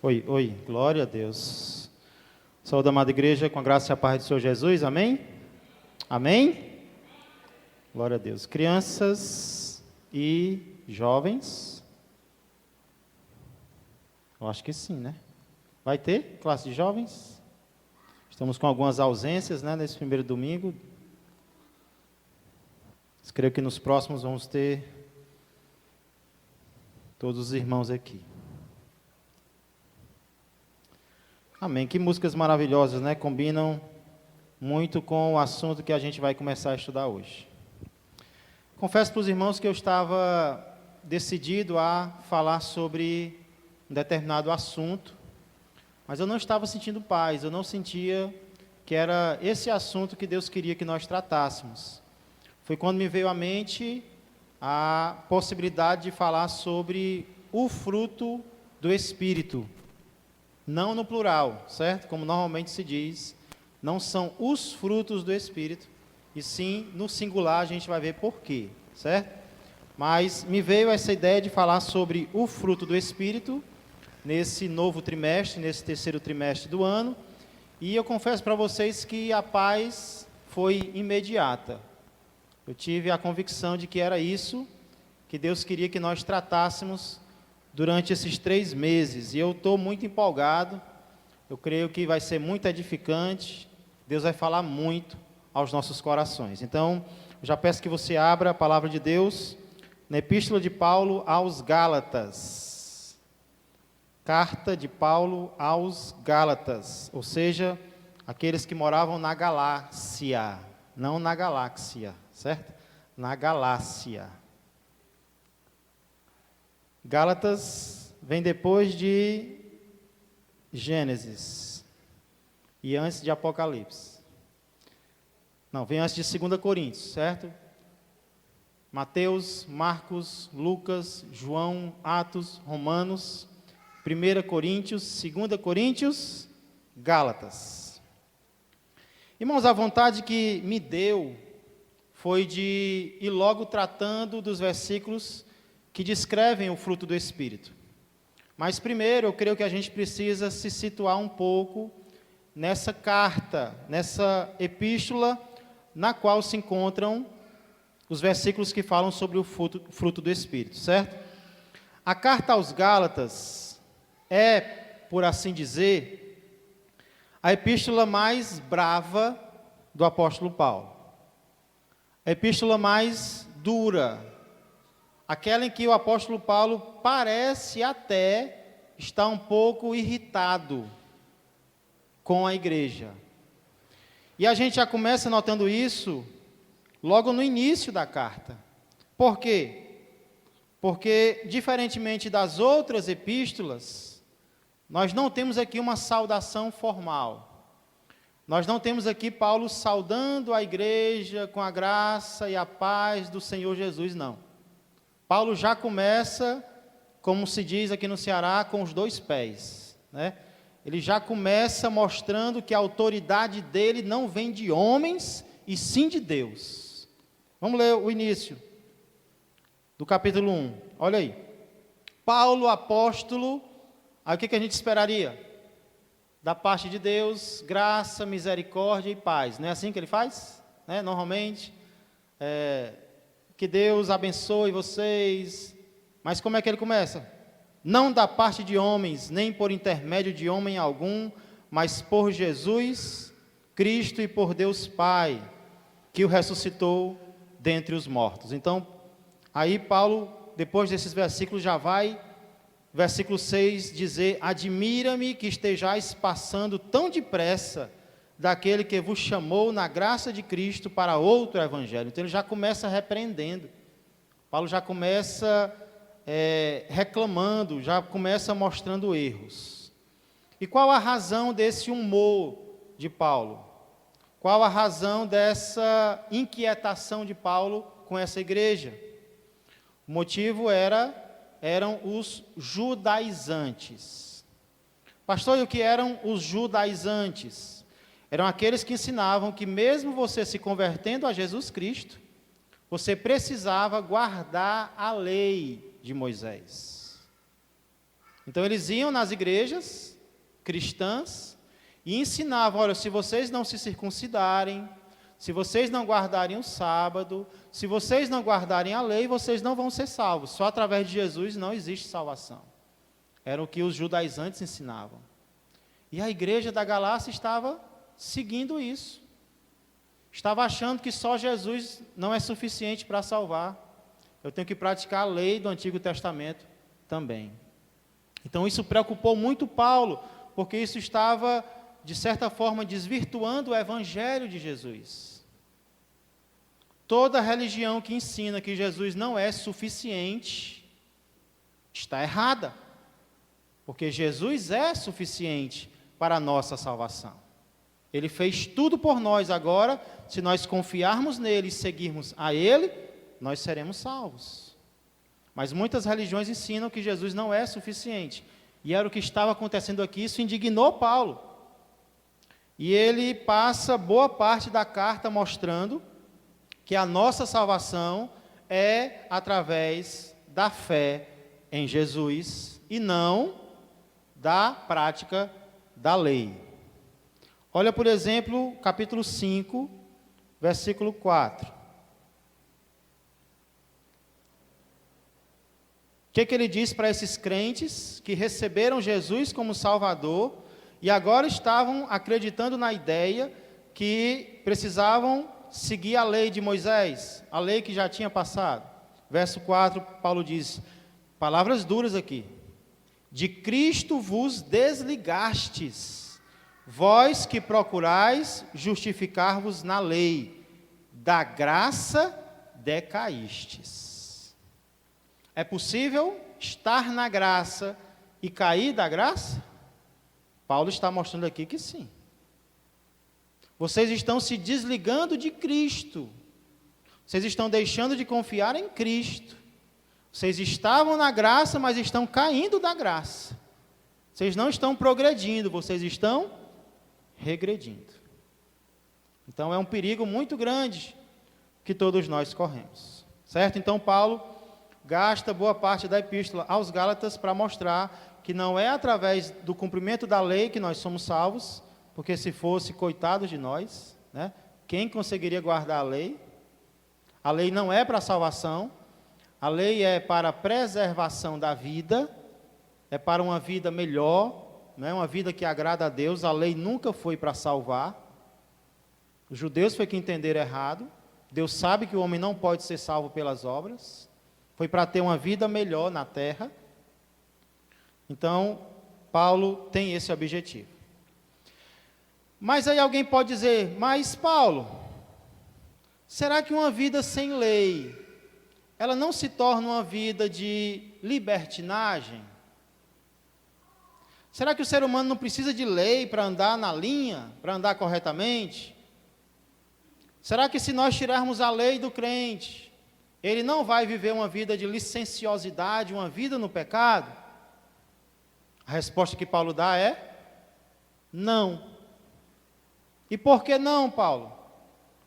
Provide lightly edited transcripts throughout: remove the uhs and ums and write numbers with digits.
Oi, oi, glória a Deus. Saúde, amada igreja, com a graça e a paz do Senhor Jesus, amém? Amém? Glória a Deus. Crianças e jovens? Eu acho que sim, né? Vai ter classe de jovens? Estamos com algumas ausências, né, nesse primeiro domingo. Creio que nos próximos vamos ter todos os irmãos aqui. Amém. Que músicas maravilhosas, né? Combinam muito com o assunto que a gente vai começar a estudar hoje. Confesso para os irmãos que eu estava decidido a falar sobre um determinado assunto, mas eu não estava sentindo paz, eu não sentia que era esse assunto que Deus queria que nós tratássemos. Foi quando me veio à mente a possibilidade de falar sobre o fruto do Espírito. Não no plural, certo? Como normalmente se diz, não são os frutos do Espírito, e sim no singular a gente vai ver por quê, certo? Mas me veio essa ideia de falar sobre o fruto do Espírito nesse novo trimestre, nesse terceiro trimestre do ano, e eu confesso para vocês que a paz foi imediata. Eu tive a convicção de que era isso que Deus queria que nós tratássemos durante esses 3 meses, e eu estou muito empolgado, eu creio que vai ser muito edificante, Deus vai falar muito aos nossos corações. Então, eu já peço que você abra a palavra de Deus na Epístola de Paulo aos Gálatas. Carta de Paulo aos Gálatas, ou seja, aqueles que moravam na Galácia, não na galáxia, certo? Na Galácia. Gálatas vem depois de Gênesis e antes de Apocalipse. Não, vem antes de 2 Coríntios, certo? Mateus, Marcos, Lucas, João, Atos, Romanos, 1 Coríntios, 2 Coríntios, Gálatas. Irmãos, a vontade que me deu foi de ir logo tratando dos versículos que descrevem o fruto do Espírito. Mas primeiro, eu creio que a gente precisa se situar um pouco nessa carta, nessa epístola, na qual se encontram os versículos que falam sobre o fruto do Espírito, certo? A carta aos Gálatas é, por assim dizer, a epístola mais brava do apóstolo Paulo. A epístola mais dura, aquela em que o apóstolo Paulo parece até estar um pouco irritado com a igreja. E a gente já começa notando isso logo no início da carta. Por quê? Porque, diferentemente das outras epístolas, nós não temos aqui uma saudação formal. Nós não temos aqui Paulo saudando a igreja com a graça e a paz do Senhor Jesus, não. Paulo já começa, como se diz aqui no Ceará, com os 2 pés, né? Ele já começa mostrando que a autoridade dele não vem de homens, e sim de Deus. Vamos ler o início do capítulo 1. Olha aí. Paulo, apóstolo, aí o que a gente esperaria? Da parte de Deus, graça, misericórdia e paz. Não é assim que ele faz? Né? Normalmente, que Deus abençoe vocês. Mas como é que ele começa? Não da parte de homens, nem por intermédio de homem algum, mas por Jesus Cristo e por Deus Pai, que o ressuscitou dentre os mortos. Então, aí Paulo, depois desses versículos, já vai, versículo 6, dizer: admira-me que estejais passando tão depressa daquele que vos chamou na graça de Cristo para outro evangelho. Então ele já começa repreendendo. Paulo já começa reclamando, já começa mostrando erros. E qual a razão desse humor de Paulo? Qual a razão dessa inquietação de Paulo com essa igreja? O motivo eram os judaizantes. Pastor, e o que eram os judaizantes? Eram aqueles que ensinavam que mesmo você se convertendo a Jesus Cristo, você precisava guardar a lei de Moisés. Então eles iam nas igrejas cristãs e ensinavam, olha, se vocês não se circuncidarem, se vocês não guardarem o sábado, se vocês não guardarem a lei, vocês não vão ser salvos. Só através de Jesus não existe salvação. Era o que os judaizantes ensinavam. E a igreja da Galácia estava seguindo isso. Estava achando que só Jesus não é suficiente para salvar. Eu tenho que praticar a lei do Antigo Testamento também. Então isso preocupou muito Paulo, porque isso estava, de certa forma, desvirtuando o Evangelho de Jesus. Toda religião que ensina que Jesus não é suficiente está errada, porque Jesus é suficiente para a nossa salvação. Ele fez tudo por nós. Agora, se nós confiarmos nele e seguirmos a ele, nós seremos salvos. Mas muitas religiões ensinam que Jesus não é suficiente. E era o que estava acontecendo aqui. Isso indignou Paulo. E ele passa boa parte da carta mostrando que a nossa salvação é através da fé em Jesus e não da prática da lei. Olha, por exemplo, capítulo 5, versículo 4. O que ele diz para esses crentes que receberam Jesus como Salvador e agora estavam acreditando na ideia que precisavam seguir a lei de Moisés, a lei que já tinha passado? Verso 4, Paulo diz, palavras duras aqui: de Cristo vos desligastes, vós que procurais justificar-vos na lei, da graça decaístes. É possível estar na graça e cair da graça? Paulo está mostrando aqui que sim. Vocês estão se desligando de Cristo. Vocês estão deixando de confiar em Cristo. Vocês estavam na graça, mas estão caindo da graça. Vocês não estão progredindo, vocês estão regredindo. Então é um perigo muito grande que todos nós corremos. Certo? Então Paulo gasta boa parte da epístola aos Gálatas para mostrar que não é através do cumprimento da lei que nós somos salvos, porque se fosse, coitados de nós, né? Quem conseguiria guardar a lei? A lei não é para a salvação, a lei é para a preservação da vida, é para uma vida melhor, né? Uma vida que agrada a Deus. A lei nunca foi para salvar. Os judeus foi que entenderam errado. Deus sabe que o homem não pode ser salvo pelas obras. Foi para ter uma vida melhor na terra. Então, Paulo tem esse objetivo. Mas aí alguém pode dizer, mas Paulo, será que uma vida sem lei, ela não se torna uma vida de libertinagem? Será que o ser humano não precisa de lei para andar na linha, para andar corretamente? Será que se nós tirarmos a lei do crente, ele não vai viver uma vida de licenciosidade, uma vida no pecado? A resposta que Paulo dá é não. E por que não, Paulo?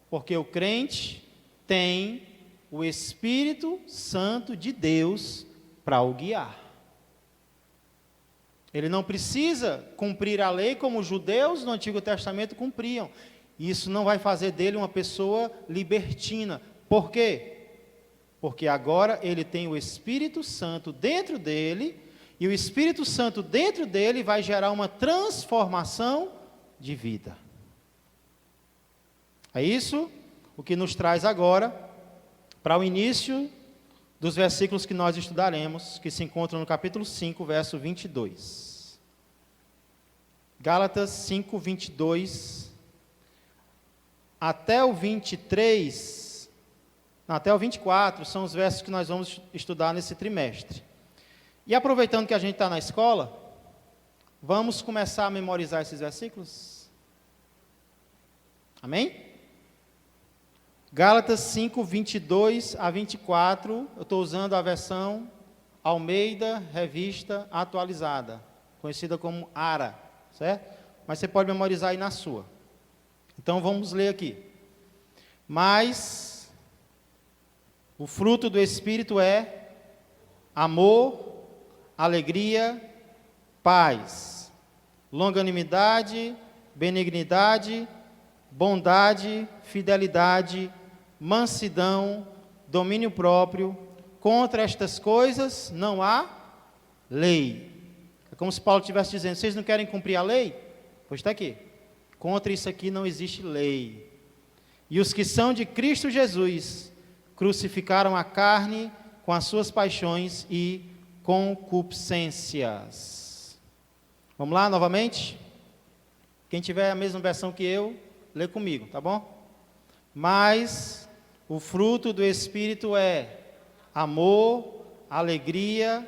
Porque o crente tem o Espírito Santo de Deus para o guiar. Ele não precisa cumprir a lei como os judeus no Antigo Testamento cumpriam. Isso não vai fazer dele uma pessoa libertina. Por quê? Porque agora ele tem o Espírito Santo dentro dele, e o Espírito Santo dentro dele vai gerar uma transformação de vida. É isso o que nos traz agora para o início dos versículos que nós estudaremos, que se encontram no capítulo 5, verso 22. Gálatas 5, 22 até o 23, até o 24, são os versos que nós vamos estudar nesse trimestre. E aproveitando que a gente está na escola, vamos começar a memorizar esses versículos? Amém? Gálatas 5, 22 a 24, eu estou usando a versão Almeida Revista Atualizada, conhecida como ARA, certo? Mas você pode memorizar aí na sua. Então vamos ler aqui. Mas o fruto do Espírito é amor, alegria, paz, longanimidade, benignidade, bondade, fidelidade, mansidão, domínio próprio. Contra estas coisas não há lei. É como se Paulo estivesse dizendo: vocês não querem cumprir a lei? Pois está aqui. Contra isso aqui não existe lei. E os que são de Cristo Jesus crucificaram a carne com as suas paixões e concupiscências. Vamos lá novamente? Quem tiver a mesma versão que eu, lê comigo, tá bom? Mas o fruto do Espírito é amor, alegria,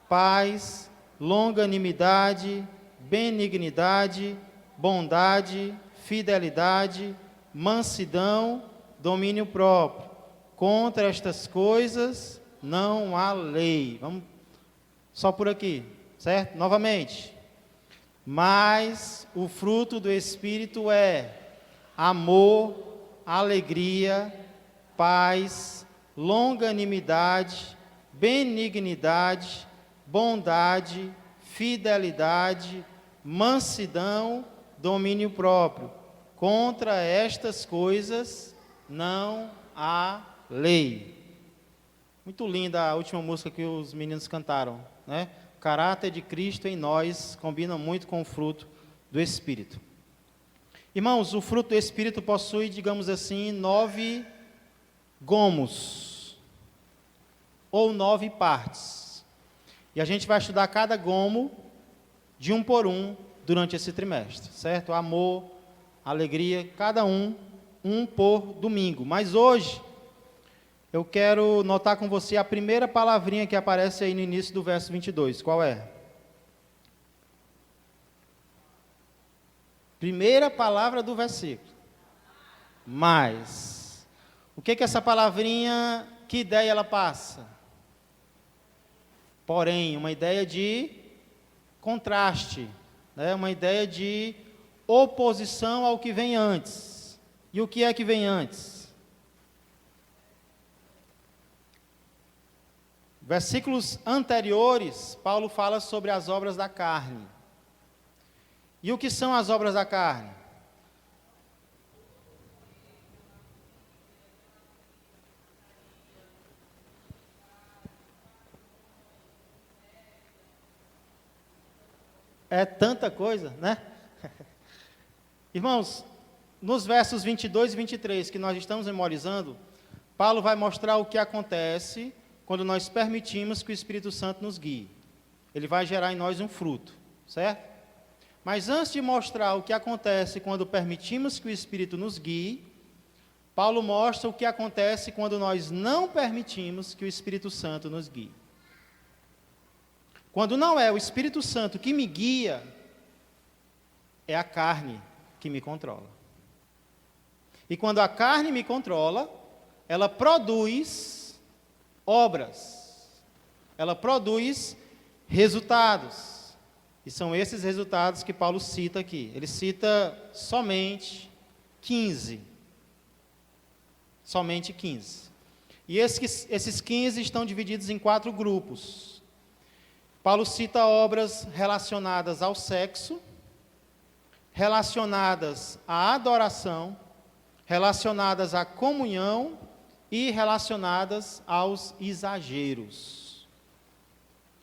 paz, longanimidade, benignidade, bondade, fidelidade, mansidão, domínio próprio. Contra estas coisas não há lei. Vamos só por aqui, certo? Novamente. Mas o fruto do Espírito é amor, alegria, paz, longanimidade, benignidade, bondade, fidelidade, mansidão, domínio próprio. Contra estas coisas não há lei. Muito linda a última música que os meninos cantaram, né? O caráter de Cristo em nós combina muito com o fruto do Espírito. Irmãos, o fruto do Espírito possui, digamos assim, 9 gomos, ou 9 partes. E a gente vai estudar cada gomo de um por um durante esse trimestre, certo? Amor, alegria, cada um por domingo. Mas hoje, eu quero notar com você a primeira palavrinha que aparece aí no início do verso 22. Qual é? Primeira palavra do versículo. Mais. O que essa palavrinha, que ideia ela passa? Porém, uma ideia de contraste, né? Uma ideia de oposição ao que vem antes. E o que é que vem antes? Versículos anteriores, Paulo fala sobre as obras da carne. E o que são as obras da carne? É tanta coisa, né? Irmãos, nos versos 22 e 23 que nós estamos memorizando, Paulo vai mostrar o que acontece quando nós permitimos que o Espírito Santo nos guie. Ele vai gerar em nós um fruto, certo? Mas antes de mostrar o que acontece quando permitimos que o Espírito nos guie, Paulo mostra o que acontece quando nós não permitimos que o Espírito Santo nos guie. Quando não é o Espírito Santo que me guia, é a carne que me controla. E quando a carne me controla, ela produz obras, ela produz resultados. E são esses resultados que Paulo cita aqui. Ele cita somente 15. Somente 15. E esses 15 estão divididos em 4 grupos. Paulo cita obras relacionadas ao sexo, relacionadas à adoração, relacionadas à comunhão e relacionadas aos exageros.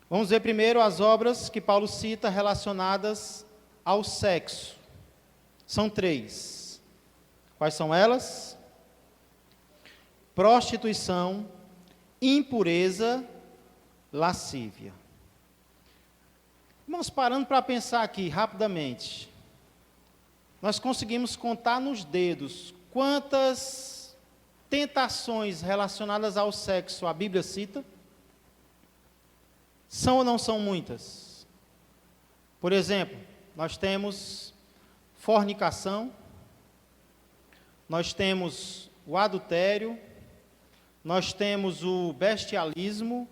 Vamos ver primeiro as obras que Paulo cita relacionadas ao sexo. São 3. Quais são elas? Prostituição, impureza, lascívia. Vamos parando para pensar aqui rapidamente. Nós conseguimos contar nos dedos quantas tentações relacionadas ao sexo a Bíblia cita? São ou não são muitas? Por exemplo, nós temos fornicação, nós temos o adultério, nós temos o bestialismo,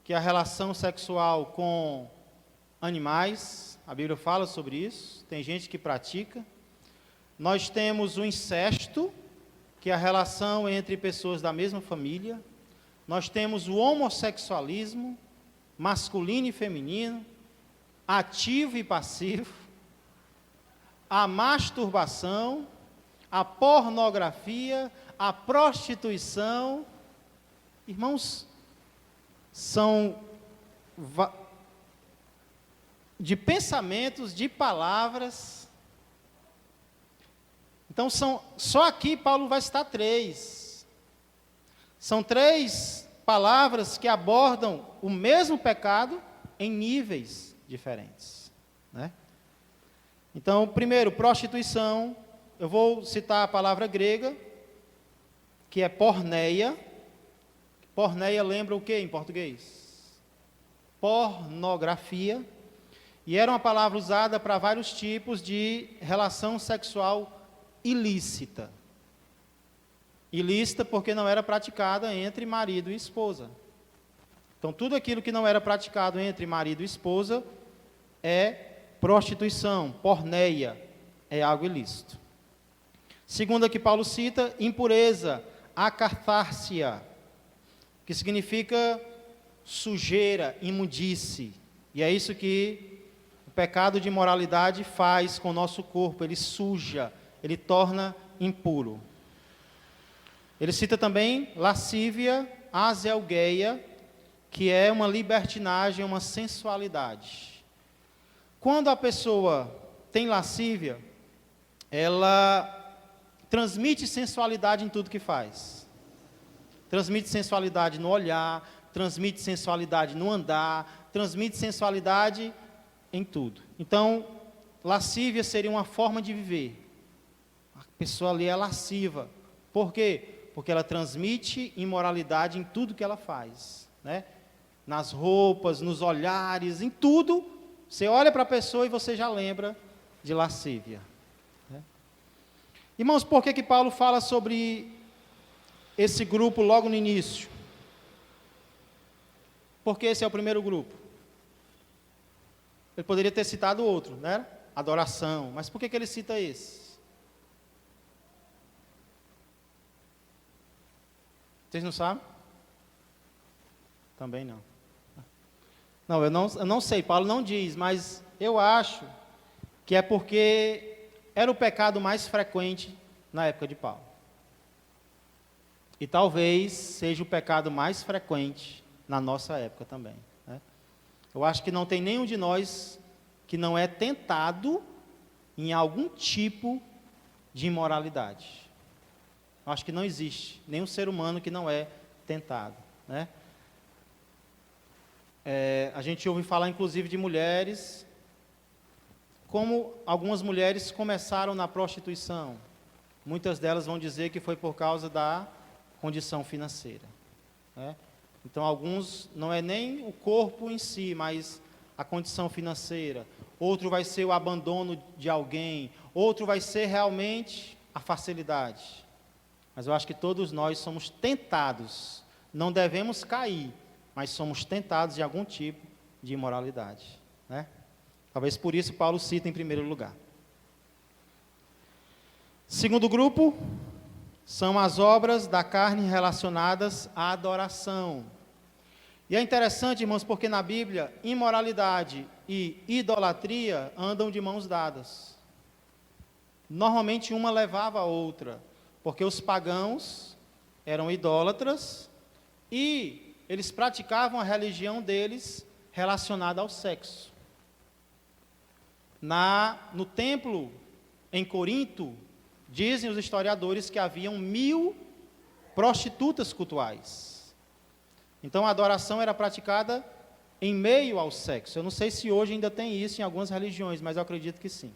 que é a relação sexual com animais, a Bíblia fala sobre isso, tem gente que pratica. Nós temos o incesto, que é a relação entre pessoas da mesma família. Nós temos o homossexualismo, masculino e feminino. ativo e passivo, a masturbação, a pornografia, a prostituição. Irmãos, são de pensamentos, de palavras. Então, só aqui Paulo vai citar 3. São 3 palavras que abordam o mesmo pecado em níveis diferentes, né? Então, primeiro, prostituição. Eu vou citar a palavra grega, que é porneia. Porneia lembra o que em português? Pornografia. E era uma palavra usada para vários tipos de relação sexual ilícita. Ilícita porque não era praticada entre marido e esposa. Então, tudo aquilo que não era praticado entre marido e esposa é prostituição, porneia, é algo ilícito. Segunda que Paulo cita, impureza, acartárcia, que significa sujeira, imundície. E é isso que o pecado de imoralidade faz com o nosso corpo, ele suja, ele torna impuro. Ele cita também lascívia, azelgueia, que é uma libertinagem, uma sensualidade. Quando a pessoa tem lascívia, ela transmite sensualidade em tudo que faz. Transmite sensualidade no olhar, transmite sensualidade no andar, transmite sensualidade em tudo. Então, lascívia seria uma forma de viver. A pessoa ali é lasciva. Por quê? Porque ela transmite imoralidade em tudo que ela faz, né? Nas roupas, nos olhares, em tudo. Você olha para a pessoa e você já lembra de lascívia, né? Irmãos, por que Paulo fala sobre esse grupo logo no início? Porque esse é o primeiro grupo. Ele poderia ter citado outro, né? Adoração. Mas por que ele cita esse? Vocês não sabem? Também não. Não, eu não sei, Paulo não diz, mas eu acho que é porque era o pecado mais frequente na época de Paulo. E talvez seja o pecado mais frequente na nossa época também, né? Eu acho que não tem nenhum de nós que não é tentado em algum tipo de imoralidade. Eu acho que não existe nenhum ser humano que não é tentado, né? A gente ouve falar, inclusive, de mulheres, como algumas mulheres começaram na prostituição. Muitas delas vão dizer que foi por causa da condição financeira, né? Então, alguns, não é nem o corpo em si, mas a condição financeira. Outro vai ser o abandono de alguém. Outro vai ser realmente a facilidade. Mas eu acho que todos nós somos tentados. Não devemos cair, mas somos tentados de algum tipo de imoralidade, né? Talvez por isso Paulo cita em primeiro lugar. Segundo grupo, são as obras da carne relacionadas à adoração. E é interessante, irmãos, porque na Bíblia, imoralidade e idolatria andam de mãos dadas. Normalmente uma levava a outra, porque os pagãos eram idólatras e eles praticavam a religião deles relacionada ao sexo. No templo em Corinto, dizem os historiadores que haviam 1000 prostitutas cultuais. Então a adoração era praticada em meio ao sexo. Eu não sei se hoje ainda tem isso em algumas religiões, mas eu acredito que sim,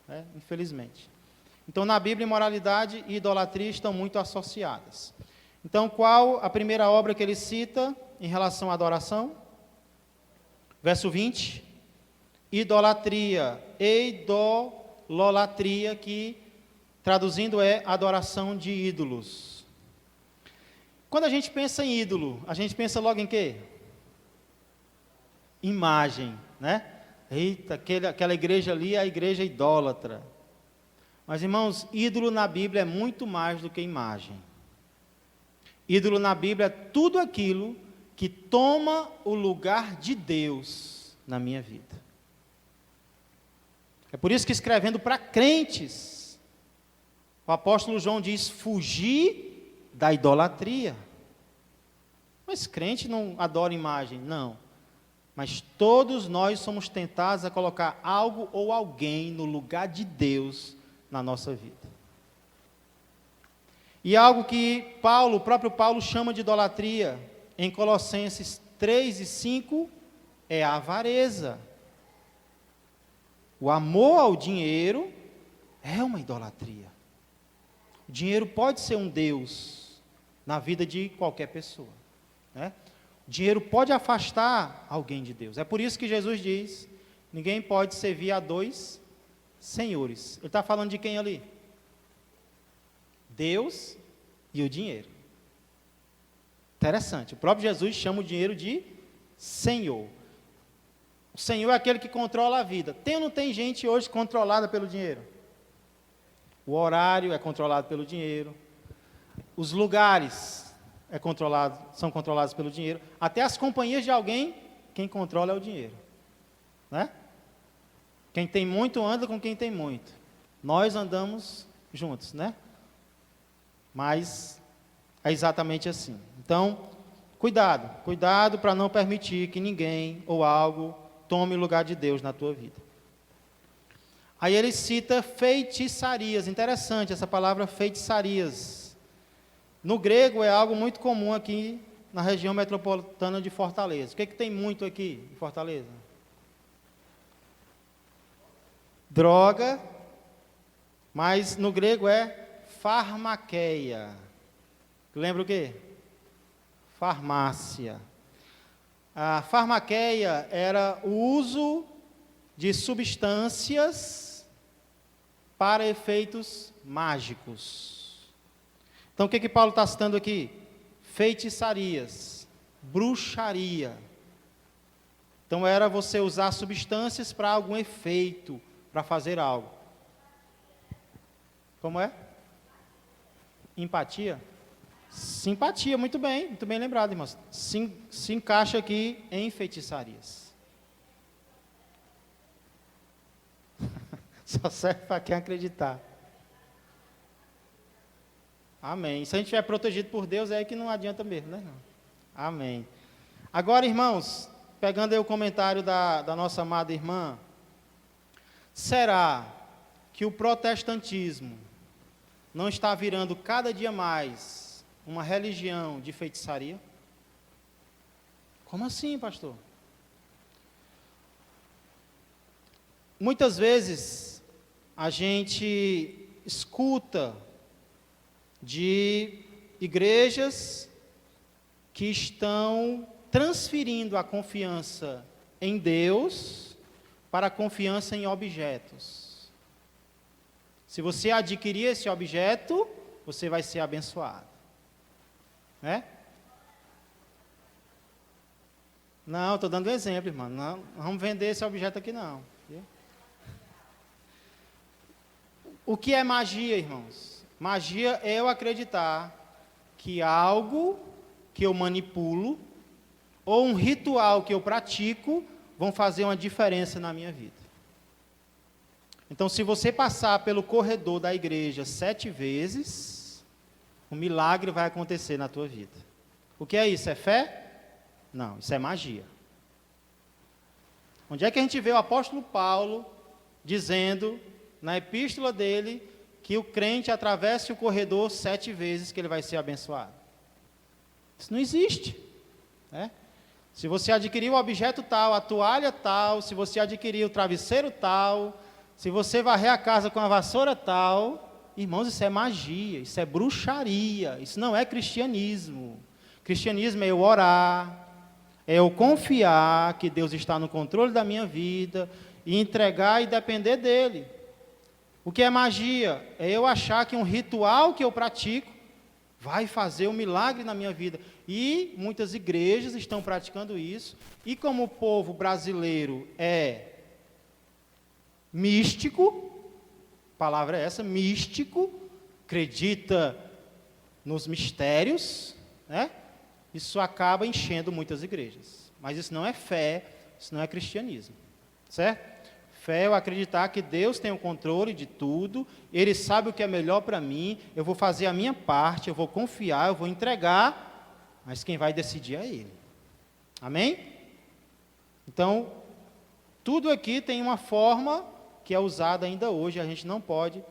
né? Infelizmente. Então na Bíblia, imoralidade e idolatria estão muito associadas. Então qual a primeira obra que ele cita em relação à adoração? Verso 20. Idolatria, eidololatria, que traduzindo é adoração de ídolos. Quando a gente pensa em ídolo, a gente pensa logo em quê? Imagem, né? Eita, aquela igreja ali é a igreja idólatra. Mas, irmãos, ídolo na Bíblia é muito mais do que imagem. Ídolo na Bíblia é tudo aquilo que toma o lugar de Deus na minha vida. É por isso que escrevendo para crentes, o apóstolo João diz, fugir da idolatria. Mas crente não adora imagem, não. Mas todos nós somos tentados a colocar algo ou alguém no lugar de Deus na nossa vida. E algo que o próprio Paulo chama de idolatria, em Colossenses 3 e 5, é a avareza. O amor ao dinheiro é uma idolatria. O dinheiro pode ser um Deus na vida de qualquer pessoa, né? O dinheiro pode afastar alguém de Deus. É por isso que Jesus diz, ninguém pode servir a dois senhores. Ele está falando de quem ali? Deus e o dinheiro. Interessante, o próprio Jesus chama o dinheiro de Senhor. O Senhor é aquele que controla a vida. Tem ou não tem gente hoje controlada pelo dinheiro? O horário é controlado pelo dinheiro. Os lugares são controlados pelo dinheiro. Até as companhias de alguém, quem controla é o dinheiro, né? Quem tem muito anda com quem tem muito. Nós andamos juntos, né? Mas é exatamente assim. Então, cuidado para não permitir que ninguém ou algo tome o lugar de Deus na tua vida. Aí ele cita feitiçarias. Interessante essa palavra feitiçarias. No grego é algo muito comum aqui na região metropolitana de Fortaleza. O que tem muito aqui em Fortaleza? Droga, mas no grego é farmaqueia. Lembra o quê? Farmácia. A farmaqueia era o uso de substâncias para efeitos mágicos. Então, o que Paulo está citando aqui? Feitiçarias, bruxaria. Então, era você usar substâncias para algum efeito, para fazer algo. Como é? Empatia? Simpatia, muito bem lembrado, irmãos. Se encaixa aqui em feitiçarias. Só serve para quem acreditar. Amém. Se a gente estiver protegido por Deus, é aí que não adianta mesmo, né? Amém. Agora, irmãos, pegando aí o comentário da nossa amada irmã, será que o protestantismo não está virando cada dia mais uma religião de feitiçaria? Como assim, pastor? Muitas vezes a gente escuta de igrejas que estão transferindo a confiança em Deus para a confiança em objetos. Se você adquirir esse objeto, você vai ser abençoado, né? Não, estou dando um exemplo, irmão. Não vamos vender esse objeto aqui, não. O que é magia, irmãos? Magia é eu acreditar que algo que eu manipulo ou um ritual que eu pratico vão fazer uma diferença na minha vida. Então, se você passar pelo corredor da igreja 7 vezes, um milagre vai acontecer na tua vida. O que é isso? É fé? Não, isso é magia. Onde é que a gente vê o apóstolo Paulo dizendo, na epístola dele, que o crente atravesse o corredor 7 vezes que ele vai ser abençoado? Isso não existe, né? Se você adquirir o objeto tal, a toalha tal, se você adquirir o travesseiro tal, se você varrer a casa com a vassoura tal, irmãos, isso é magia, isso é bruxaria, isso não é cristianismo. Cristianismo é eu orar, é eu confiar que Deus está no controle da minha vida e entregar e depender dele. O que é magia? É eu achar que um ritual que eu pratico vai fazer um milagre na minha vida. E muitas igrejas estão praticando isso. E como o povo brasileiro é místico, a palavra é essa, místico, acredita nos mistérios, né? Isso acaba enchendo muitas igrejas. Mas isso não é fé, isso não é cristianismo, certo? Fé é eu acreditar que Deus tem o controle de tudo, Ele sabe o que é melhor para mim, eu vou fazer a minha parte, eu vou confiar, eu vou entregar, mas quem vai decidir é Ele. Amém? Então, tudo aqui tem uma forma que é usada ainda hoje, a gente não pode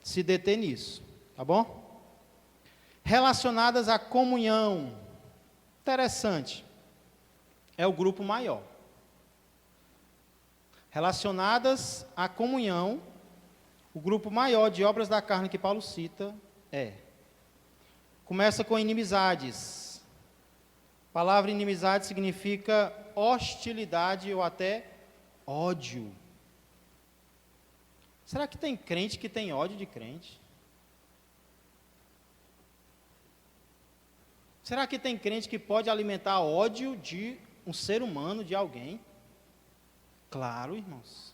se deter nisso, tá bom? Relacionadas à comunhão, interessante, é o grupo maior. Relacionadas à comunhão, o grupo maior de obras da carne que Paulo cita começa com inimizades. A palavra inimizade significa hostilidade ou até ódio. Será que tem crente que tem ódio de crente? Será que tem crente que pode alimentar ódio de um ser humano, de alguém? Claro, irmãos.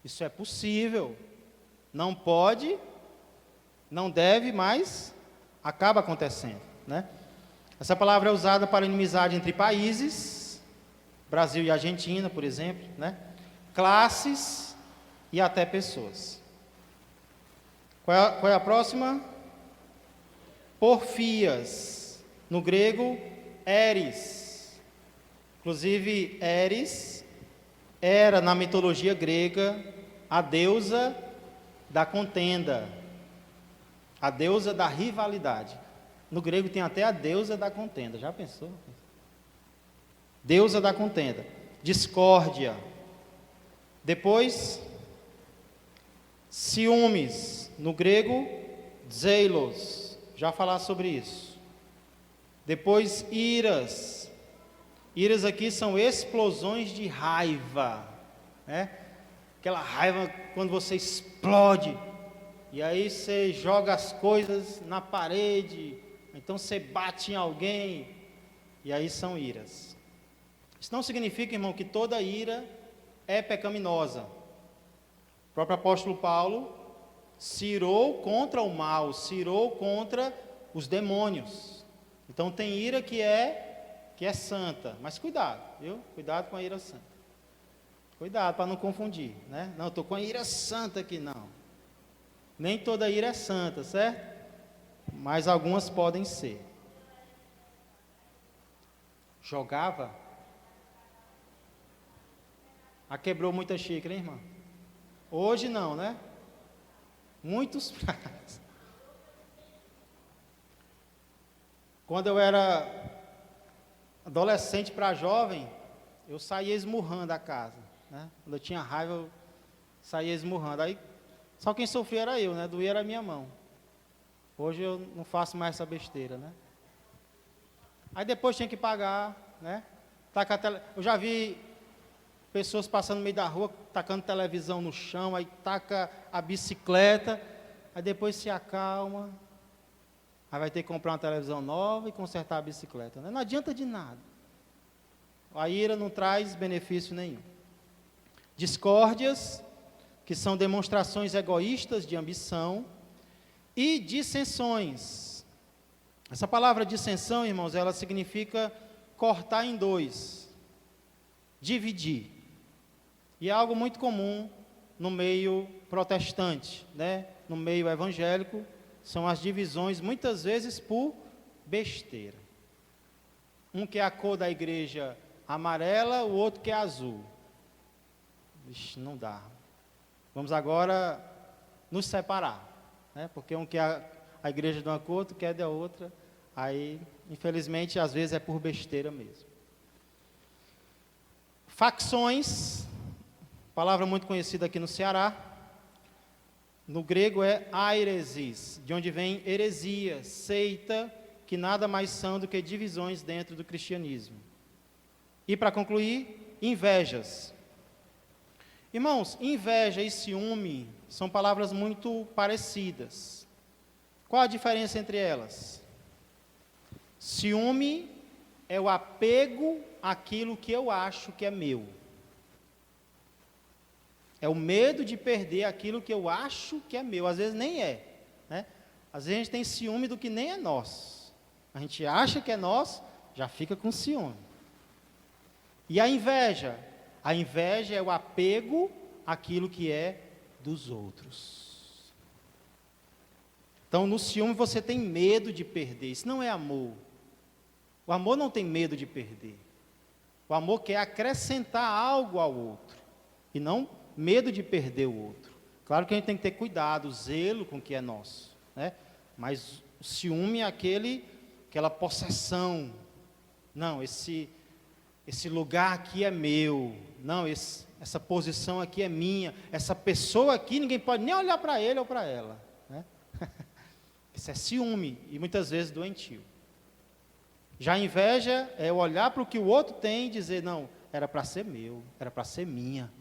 Isso é possível. Não pode, não deve, mas acaba acontecendo, né? Essa palavra é usada para inimizade entre países, Brasil e Argentina, por exemplo, né? Classes e até pessoas. Qual é a próxima? Porfias, no grego, Eris. Inclusive, Eris era, na mitologia grega, a deusa da contenda, a deusa da rivalidade. No grego tem até a deusa da contenda, já pensou? Deusa da contenda, discórdia. Depois, ciúmes, no grego, zeilos, já falar sobre isso. Depois, iras. Iras aqui são explosões de raiva, né? Aquela raiva quando você explode, e aí você joga as coisas na parede, então você bate em alguém, e aí são iras. Isso não significa, irmão, que toda ira é pecaminosa. O próprio apóstolo Paulo se irou contra o mal, se irou contra os demônios. Então tem ira que é santa, mas cuidado, viu? Cuidado com a ira santa. Cuidado para não confundir, né? Não, estou com a ira santa aqui, não. Nem toda ira é santa, certo? Mas algumas podem ser. Jogava? Quebrou muita xícara, hein, irmã? Hoje não, né? Muitos pratos. Quando eu era adolescente para jovem, eu saía esmurrando a casa, né? Quando eu tinha raiva, eu saía esmurrando. Aí, só quem sofria era eu, né? Doía era a minha mão. Hoje eu não faço mais essa besteira, né? Aí depois tinha que pagar, né? Eu já vi pessoas passando no meio da rua, tacando televisão no chão, aí taca a bicicleta, aí depois se acalma, aí vai ter que comprar uma televisão nova e consertar a bicicleta, né? Não adianta de nada. A ira não traz benefício nenhum. Discórdias, que são demonstrações egoístas de ambição, e dissensões. Essa palavra dissensão, irmãos, ela significa cortar em dois, dividir. E é algo muito comum no meio protestante, né? No meio evangélico, são as divisões muitas vezes por besteira. Um que é a cor da igreja amarela, o outro que é azul. Vixe, não dá. Vamos agora nos separar, né? Porque um quer a igreja de uma cor, outro quer da outra. Aí, infelizmente, às vezes é por besteira mesmo. Facções, palavra muito conhecida aqui no Ceará. No grego é airesis, de onde vem heresia, seita, que nada mais são do que divisões dentro do cristianismo. E para concluir, invejas. Irmãos, inveja e ciúme são palavras muito parecidas. Qual a diferença entre elas? Ciúme é o apego àquilo que eu acho que é meu. É o medo de perder aquilo que eu acho que é meu. Às vezes nem é, né? Às vezes a gente tem ciúme do que nem é nosso. A gente acha que é nosso, já fica com ciúme. E a inveja? A inveja é o apego àquilo que é dos outros. Então, no ciúme você tem medo de perder. Isso não é amor. O amor não tem medo de perder. O amor quer acrescentar algo ao outro. E não medo de perder o outro. Claro que a gente tem que ter cuidado, zelo com o que é nosso, né? Mas o ciúme é aquela possessão. Não, esse lugar aqui é meu. Não, essa posição aqui é minha. Essa pessoa aqui, ninguém pode nem olhar para ele ou para ela, né? Isso é ciúme, e muitas vezes doentio. Já a inveja é olhar para o que o outro tem e dizer, não, era para ser meu, era para ser minha.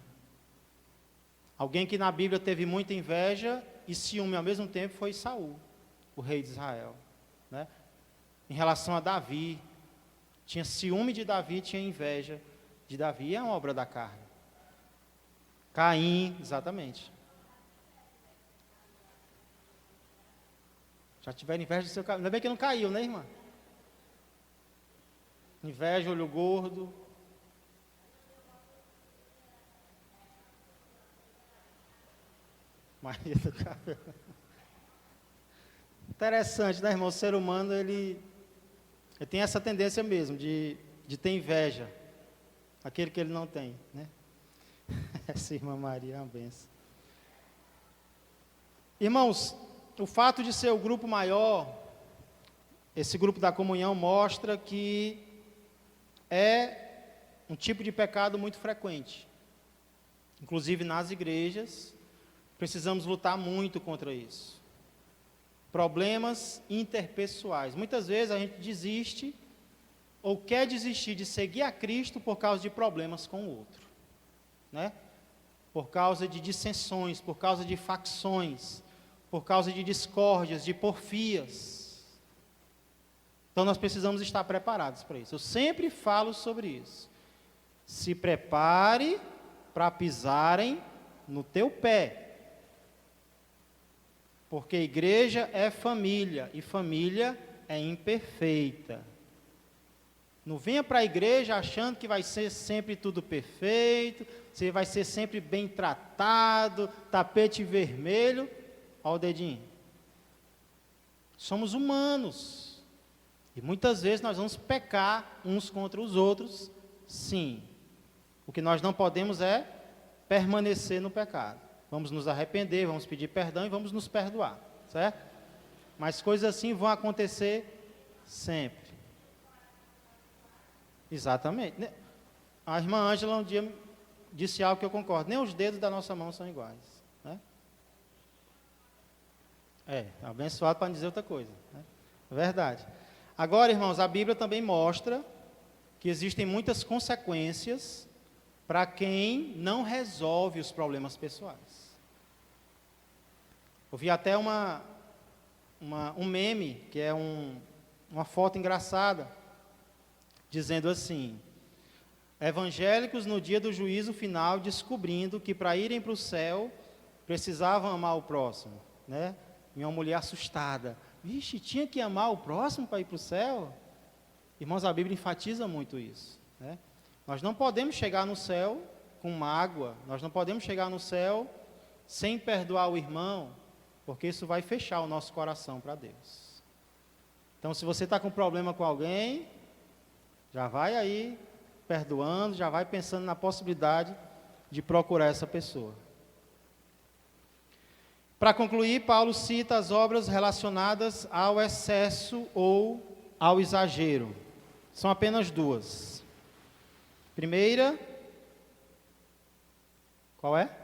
Alguém que na Bíblia teve muita inveja e ciúme ao mesmo tempo foi Saul, o rei de Israel, né? Em relação a Davi, tinha ciúme de Davi, tinha inveja de Davi, é uma obra da carne. Caim, exatamente. Já tiveram inveja do seu cabelo, ainda bem que não caiu, né, irmã? Inveja, olho gordo. Maria do cabelo. Interessante, né, irmão? O ser humano, ele tem essa tendência mesmo, de ter inveja. Aquele que ele não tem, né? Essa irmã Maria é uma benção. Irmãos, o fato de ser o grupo maior, esse grupo da comunhão, mostra que é um tipo de pecado muito frequente. Inclusive nas igrejas, precisamos lutar muito contra isso. Problemas interpessoais. Muitas vezes a gente desiste ou quer desistir de seguir a Cristo por causa de problemas com o outro, né? Por causa de dissensões, por causa de facções, por causa de discórdias, de porfias. Então nós precisamos estar preparados para isso. Eu sempre falo sobre isso. Se prepare para pisarem no teu pé. Porque igreja é família, e família é imperfeita. Não venha para a igreja achando que vai ser sempre tudo perfeito, você vai ser sempre bem tratado, tapete vermelho. Olha o dedinho. Somos humanos. E muitas vezes nós vamos pecar uns contra os outros, sim. O que nós não podemos é permanecer no pecado. Vamos nos arrepender, vamos pedir perdão e vamos nos perdoar, certo? Mas coisas assim vão acontecer sempre. Exatamente. A irmã Ângela um dia disse algo que eu concordo. Nem os dedos da nossa mão são iguais, né? Abençoado para não dizer outra coisa, né? É verdade. Agora, irmãos, a Bíblia também mostra que existem muitas consequências para quem não resolve os problemas pessoais. Eu vi até um meme, que é uma foto engraçada, dizendo assim: evangélicos no dia do juízo final descobrindo que para irem para o céu precisavam amar o próximo, né? E uma mulher assustada, vixe, tinha que amar o próximo para ir para o céu? Irmãos, a Bíblia enfatiza muito isso, né? Nós não podemos chegar no céu com mágoa, nós não podemos chegar no céu sem perdoar o irmão, porque isso vai fechar o nosso coração para Deus. Então, se você está com problema com alguém, já vai aí perdoando, já vai pensando na possibilidade de procurar essa pessoa. Para concluir, Paulo cita as obras relacionadas ao excesso ou ao exagero. São apenas duas. Primeira, qual é?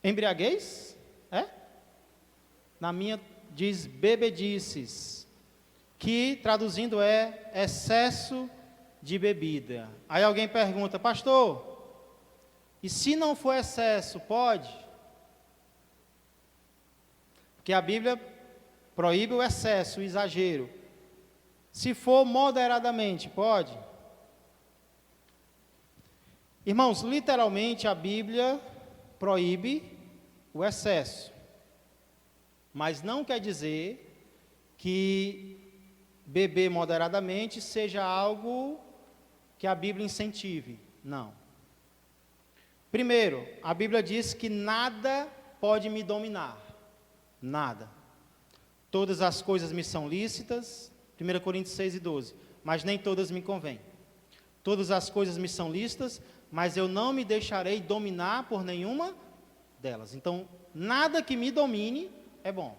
Embriaguez? É? Na minha diz bebedices, que traduzindo é excesso de bebida. Aí alguém pergunta, pastor, e se não for excesso, pode? Porque a Bíblia proíbe o excesso, o exagero. Se for moderadamente, pode? Irmãos, literalmente a Bíblia proíbe o excesso, mas não quer dizer que beber moderadamente seja algo que a Bíblia incentive. Não. Primeiro, a Bíblia diz que nada pode me dominar. Nada. Todas as coisas me são lícitas, 1 Coríntios 6:12, mas nem todas me convêm. Todas as coisas me são lícitas, mas eu não me deixarei dominar por nenhuma delas. Então, nada que me domine é bom.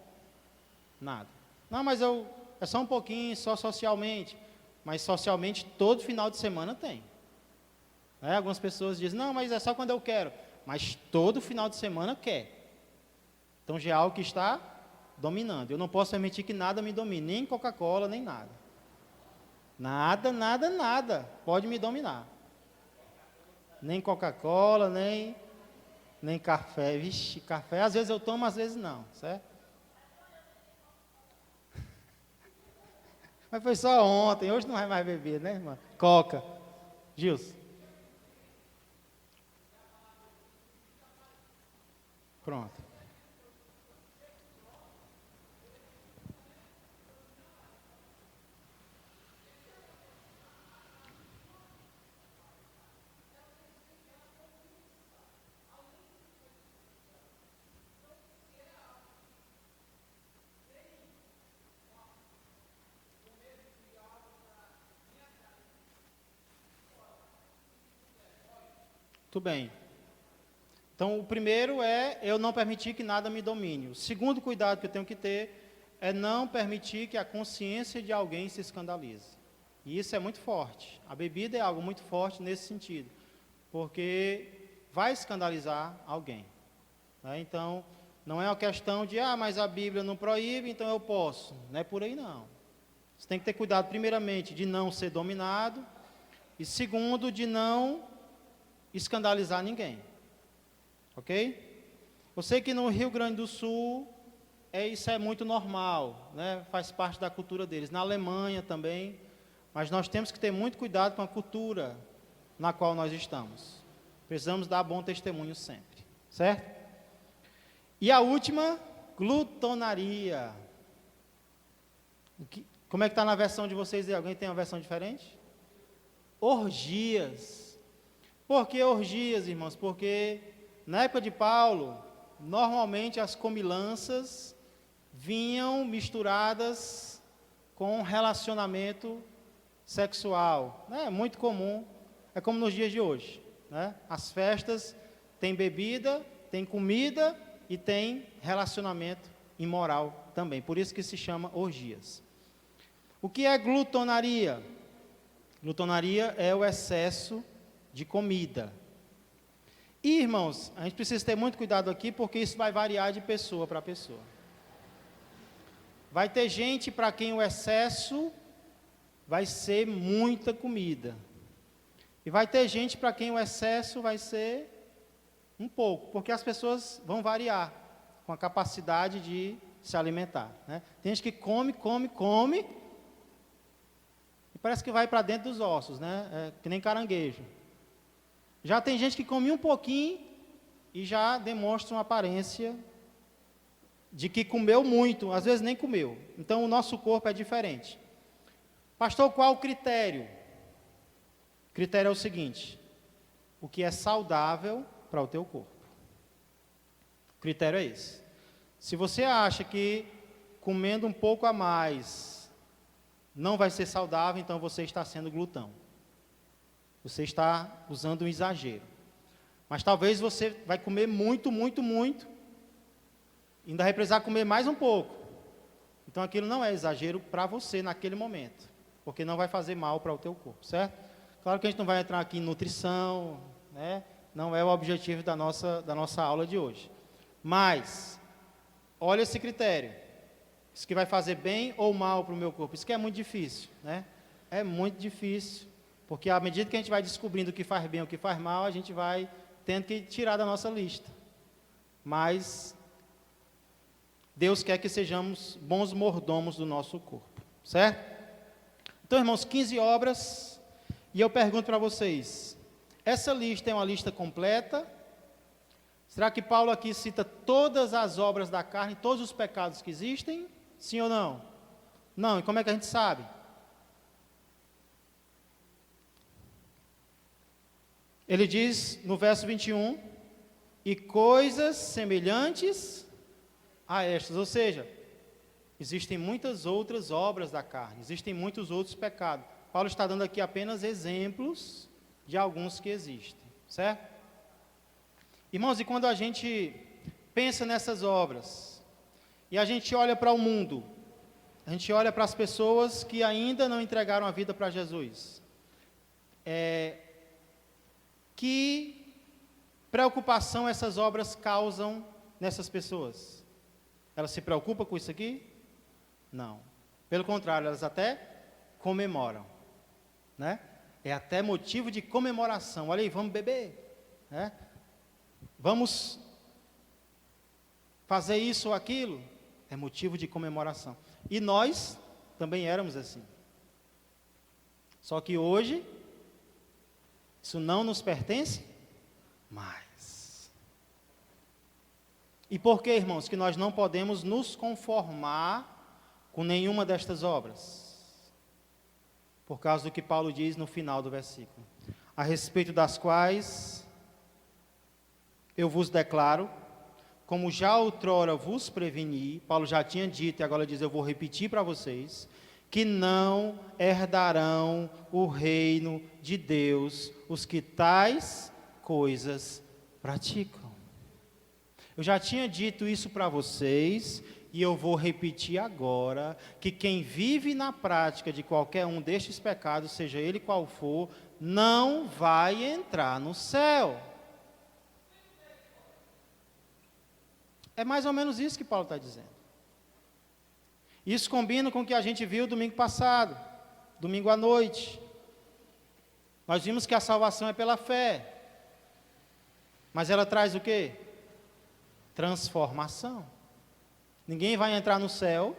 Nada. Não, mas é só um pouquinho, só socialmente. Mas socialmente, todo final de semana tem. Algumas pessoas dizem, não, mas é só quando eu quero. Mas todo final de semana quer. Então, já é algo que está dominando. Eu não posso permitir que nada me domine, nem Coca-Cola, nem nada. Nada, nada, nada pode me dominar. Nem Coca-Cola, nem café. Vixe, café, às vezes eu tomo, às vezes não, certo? Mas foi só ontem, hoje não vai mais beber, né, irmã? Coca. Gilson. Pronto. Tudo bem. Então, o primeiro é eu não permitir que nada me domine. O segundo cuidado que eu tenho que ter é não permitir que a consciência de alguém se escandalize. E isso é muito forte. A bebida é algo muito forte nesse sentido, porque vai escandalizar alguém. Então, não é uma questão de, mas a Bíblia não proíbe, então eu posso. Não é por aí, não. Você tem que ter cuidado, primeiramente, de não ser dominado, e segundo, de não escandalizar ninguém. Ok? Eu sei que no Rio Grande do Sul, isso é muito normal, né? Faz parte da cultura deles. Na Alemanha também, mas nós temos que ter muito cuidado com a cultura na qual nós estamos. Precisamos dar bom testemunho sempre, certo? E a última, glutonaria. Como é que está na versão de vocês? Alguém tem uma versão diferente? Orgias. Por que orgias, irmãos? Porque na época de Paulo, normalmente as comilanças vinham misturadas com relacionamento sexual. É muito comum, é como nos dias de hoje. As festas têm bebida, tem comida e tem relacionamento imoral também. Por isso que se chama orgias. O que é glutonaria? Glutonaria é o excesso de comida. E, irmãos, a gente precisa ter muito cuidado aqui, porque isso vai variar de pessoa para pessoa. Vai ter gente para quem o excesso vai ser muita comida. E vai ter gente para quem o excesso vai ser um pouco, porque as pessoas vão variar com a capacidade de se alimentar. Tem gente que come, e parece que vai para dentro dos ossos, que nem caranguejo. Já tem gente que come um pouquinho e já demonstra uma aparência de que comeu muito, às vezes nem comeu. Então, o nosso corpo é diferente. Pastor, qual o critério? O critério é o seguinte: o que é saudável para o teu corpo. O critério é esse. Se você acha que comendo um pouco a mais não vai ser saudável, então você está sendo glutão. Você está usando um exagero. Mas talvez você vai comer muito, ainda vai precisar comer mais um pouco. Então aquilo não é exagero para você naquele momento, porque não vai fazer mal para o teu corpo, certo? Claro que a gente não vai entrar aqui em nutrição, não é o objetivo da nossa aula de hoje. Mas, olha esse critério. Isso que vai fazer bem ou mal para o meu corpo. Isso que é muito difícil, É muito difícil. Porque à medida que a gente vai descobrindo o que faz bem e o que faz mal, a gente vai tendo que tirar da nossa lista. Mas Deus quer que sejamos bons mordomos do nosso corpo, certo? Então, irmãos, 15 obras, e eu pergunto para vocês, essa lista é uma lista completa? Será que Paulo aqui cita todas as obras da carne, todos os pecados que existem? Sim ou não? Não, e como é que a gente sabe? Ele diz no verso 21, e coisas semelhantes a estas, ou seja, existem muitas outras obras da carne, existem muitos outros pecados. Paulo está dando aqui apenas exemplos de alguns que existem, certo? Irmãos, e quando a gente pensa nessas obras, e a gente olha para o mundo, a gente olha para as pessoas que ainda não entregaram a vida para Jesus, que preocupação essas obras causam nessas pessoas? Elas se preocupam com isso aqui? Não. Pelo contrário, elas até comemoram, né? É até motivo de comemoração. Olha aí, vamos beber, né? Vamos fazer isso ou aquilo. É motivo de comemoração. E nós também éramos assim. Só que hoje, isso não nos pertence mais. E por que, irmãos, que nós não podemos nos conformar com nenhuma destas obras? Por causa do que Paulo diz no final do versículo. A respeito das quais eu vos declaro, como já outrora vos preveni, Paulo já tinha dito e agora diz, eu vou repetir para vocês, que não herdarão o reino de Deus os que tais coisas praticam. Eu já tinha dito isso para vocês e eu vou repetir agora, que quem vive na prática de qualquer um destes pecados, seja ele qual for, não vai entrar no céu. É mais ou menos isso que Paulo está dizendo. Isso combina com o que a gente viu domingo passado, domingo à noite. Nós vimos que a salvação é pela fé. Mas ela traz o quê? Transformação. Ninguém vai entrar no céu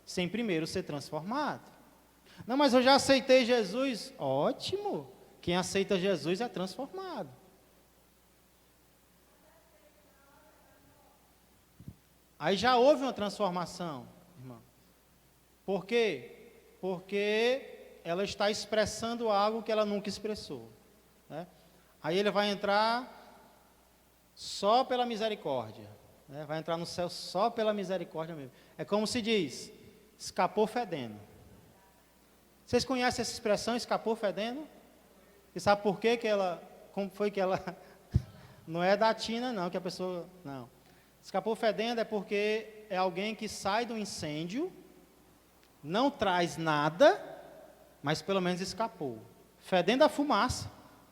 sem primeiro ser transformado. Não, mas eu já aceitei Jesus. Ótimo. Quem aceita Jesus é transformado. Aí já houve uma transformação, irmão. Por quê? Porque ela está expressando algo que ela nunca expressou, né? Aí ele vai entrar só pela misericórdia, né? Vai entrar no céu só pela misericórdia mesmo. É como se diz, escapou fedendo. Vocês conhecem essa expressão, escapou fedendo? E sabe por quê que ela, como foi que ela, não é da tina não, que a pessoa, não. Escapou fedendo é porque é alguém que sai do incêndio, não traz nada, mas pelo menos escapou. Fedendo a fumaça,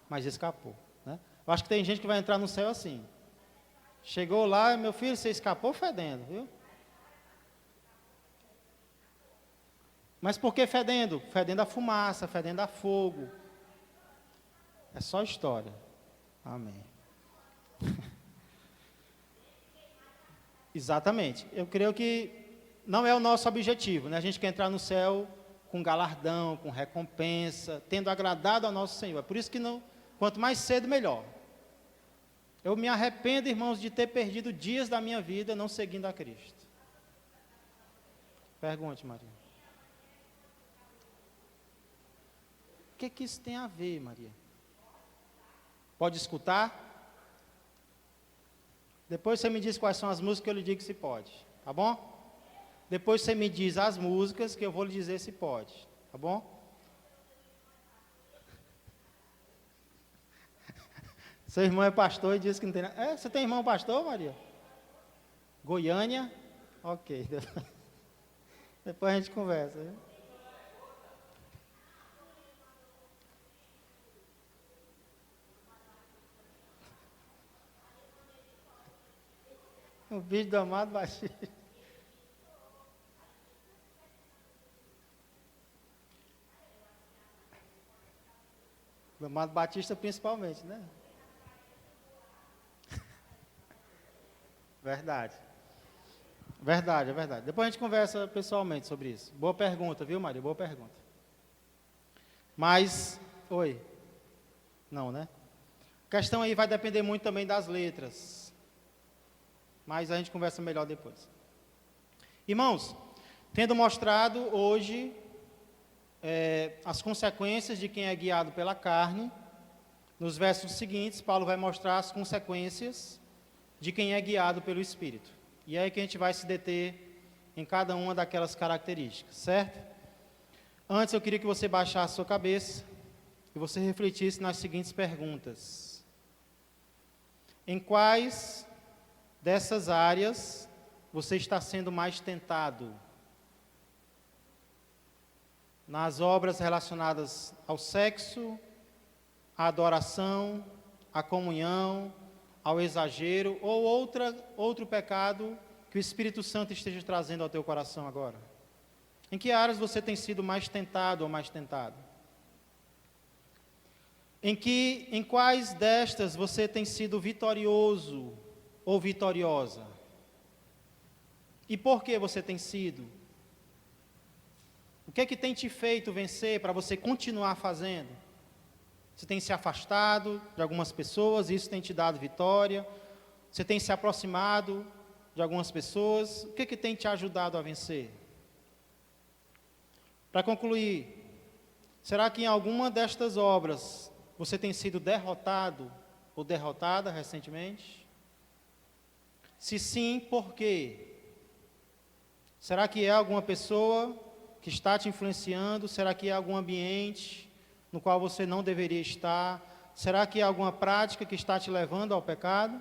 mas escapou, né? Eu acho que tem gente que vai entrar no céu assim. Chegou lá, meu filho, você escapou fedendo, viu? Mas por que fedendo? Fedendo a fumaça, fedendo a fogo. É só história. Amém. Exatamente. Eu creio que não é o nosso objetivo, né? A gente quer entrar no céu com galardão, com recompensa, tendo agradado ao nosso Senhor. É por isso que não, quanto mais cedo, melhor. Eu me arrependo, irmãos, de ter perdido dias da minha vida não seguindo a Cristo. Pergunte, Maria. O que isso tem a ver, Maria? Pode escutar? Depois você me diz quais são as músicas que eu lhe digo se pode, tá bom? Depois você me diz as músicas que eu vou lhe dizer se pode, tá bom? Seu irmão é pastor e diz que não tem nada. É, você tem irmão pastor, Maria? Goiânia? Ok. Depois a gente conversa, viu? O vídeo do Amado Batista. Do Amado Batista principalmente, né? Verdade. Verdade, é verdade. Depois a gente conversa pessoalmente sobre isso. Boa pergunta, viu, Maria? Boa pergunta. Mas, oi. Não, né? A questão aí vai depender muito também das letras. Mas a gente conversa melhor depois. Irmãos, tendo mostrado hoje as consequências de quem é guiado pela carne, nos versos seguintes, Paulo vai mostrar as consequências de quem é guiado pelo Espírito. E é aí que a gente vai se deter em cada uma daquelas características, certo? Antes eu queria que você baixasse a sua cabeça e você refletisse nas seguintes perguntas. Em quais dessas áreas você está sendo mais tentado? Nas obras relacionadas ao sexo, à adoração, à comunhão, ao exagero ou outro pecado que o Espírito Santo esteja trazendo ao teu coração agora? Em que áreas você tem sido mais tentado ou mais tentado? Em quais destas você tem sido vitorioso ou vitoriosa? E por que você tem sido? O que é que tem te feito vencer para você continuar fazendo? Você tem se afastado de algumas pessoas, isso tem te dado vitória. Você tem se aproximado de algumas pessoas. O que é que tem te ajudado a vencer? Para concluir, será que em alguma destas obras você tem sido derrotado ou derrotada recentemente? Se sim, por quê? Será que é alguma pessoa que está te influenciando? Será que é algum ambiente no qual você não deveria estar? Será que é alguma prática que está te levando ao pecado?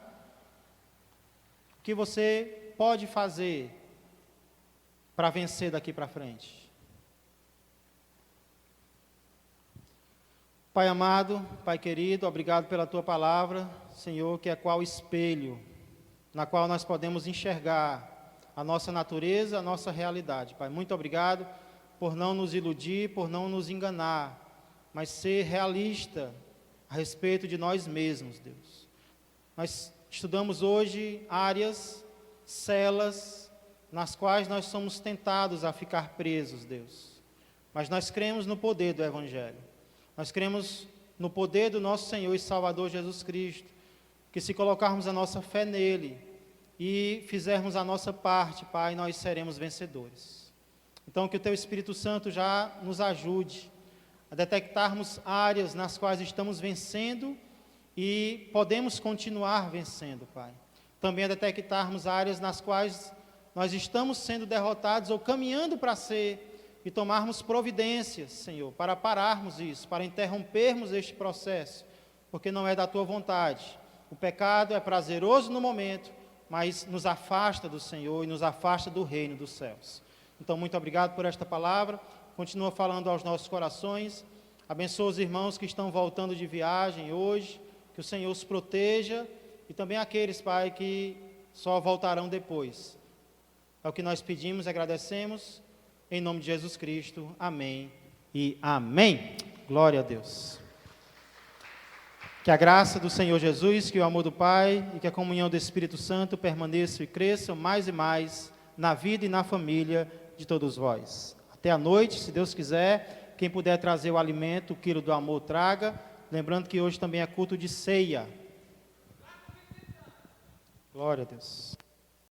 O que você pode fazer para vencer daqui para frente? Pai amado, Pai querido, obrigado pela Tua palavra, Senhor, que é qual espelho, na qual nós podemos enxergar a nossa natureza, a nossa realidade. Pai, muito obrigado por não nos iludir, por não nos enganar, mas ser realista a respeito de nós mesmos, Deus. Nós estudamos hoje áreas, celas, nas quais nós somos tentados a ficar presos, Deus. Mas nós cremos no poder do Evangelho. Nós cremos no poder do nosso Senhor e Salvador Jesus Cristo, que se colocarmos a nossa fé nele e fizermos a nossa parte, Pai, nós seremos vencedores. Então, que o Teu Espírito Santo já nos ajude a detectarmos áreas nas quais estamos vencendo e podemos continuar vencendo, Pai. Também a detectarmos áreas nas quais nós estamos sendo derrotados ou caminhando para ser e tomarmos providências, Senhor, para pararmos isso, para interrompermos este processo, porque não é da Tua vontade. O pecado é prazeroso no momento, mas nos afasta do Senhor e nos afasta do reino dos céus. Então, muito obrigado por esta palavra. Continua falando aos nossos corações. Abençoa os irmãos que estão voltando de viagem hoje. Que o Senhor os proteja. E também aqueles, Pai, que só voltarão depois. É o que nós pedimos e agradecemos. Em nome de Jesus Cristo. Amém e amém. Glória a Deus. Que a graça do Senhor Jesus, que o amor do Pai e que a comunhão do Espírito Santo permaneçam e cresçam mais e mais na vida e na família de todos vós. Até a noite, se Deus quiser. Quem puder trazer o alimento, o quilo do amor, traga. Lembrando que hoje também é culto de ceia. Glória a Deus.